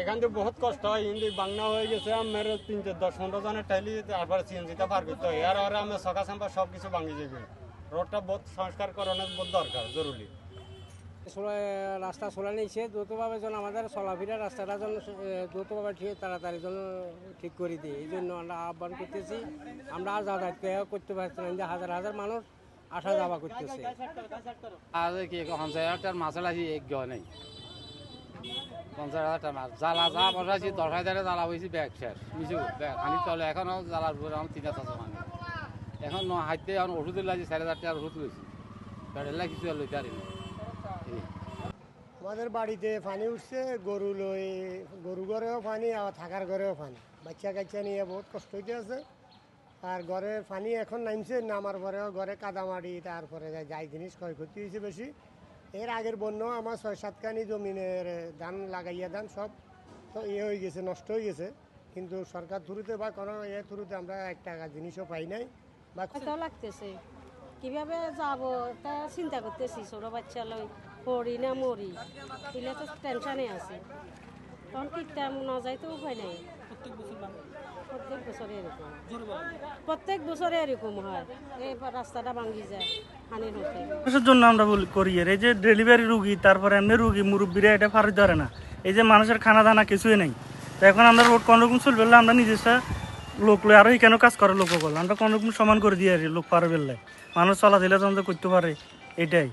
এখান থেকে বহুত কষ্ট হয়, হিন্দি বাংলা হয়ে গেছে আমার 3-10-15 জনের টাইলি তারপর সিএনজিটা পার করতে হয়। আর আমি সকা সাম্পা সব কিছু ভাঙি যাবে। রোডটা বহুত সংস্কার করানোর বহুত দরকার, জরুরি। রাস্তা চলা নিচ্ছে দ্রুতভাবে যেন আমাদের চলাফেরা রাস্তাটা যেন দ্রুতভাবে ঠিক তাড়াতাড়ি যেন ঠিক করে দিই, এই জন্য আমরা আহ্বান করতেছি। আমরা আর যাতায়াত করতে পারছি না, যে হাজার হাজার মানুষ আসা যাওয়া করতেছে। আর কি 50,000 মাছ আছে এক গ নেই, 50,000 মাছ জ্বালা যা বসাইছি 10,000 জ্বালা হয়েছি ব্যাগ শেষ মিশু ব্যাগ খানি চলে। এখনও জ্বালার পরে আমার 3,000 মানে এখন হাইতে এখন ওষুধ লাগছে 4,000 টাকার ওষুধ লইছি, বেড়েলা কিছু আর লইতে পারি না। আমাদের বাড়িতে পানি উঠছে, গরু ঘরেও পানি আর থাকার ঘরেও পানি, বাচ্চা কাচ্চা নিয়ে বহুত কষ্ট হইতে আছে। আর ঘরে পানি এখন নামছে, নামার পরেও ঘরে কাদামাটি, তারপরে যাই জিনিস ক্ষয়ক্ষতি হয়েছে বেশি। এর আগের বন্যাও আমার 6-7 কানি জমিনের ধান লাগাইয়া ধান সব তো হয়ে গেছে, নষ্ট হয়ে গেছে। কিন্তু সরকার থ্রুতে বা কোনো থ্রুতে আমরা 1 টাকা জিনিসও পাই নাই বা লাগতেছে। কিভাবে যাব তা চিন্তা করতেছি, ছোট বাচ্চা লই পড়ি না মরি, এগুলো তো টেনশনে আছে। তখন কিটা না যাইতে উপায় নাই। প্রত্যেক বছরে এরকম হয়, এই রাস্তাটা ভাঙ্গি যায় পানির হতে। জন্য আমরা করি এই যে ডেলিভারি রুগী, তারপরে এমনি রুগী মুরব্বীরা এটা ফারুক ধরে না, এই যে মানুষের খানা দানা কিছুই নেই। তো এখন আমরা রোড কোনোরকম চলবে, আমরা নিজস্ব লোক লই আরো কেন কাজ করে লোক করলে আমরা কোনোরকম সমান করে দিয়ে লোক পারবে, মানুষ চলাচলা যন্ত্র করতে পারে, এটাই।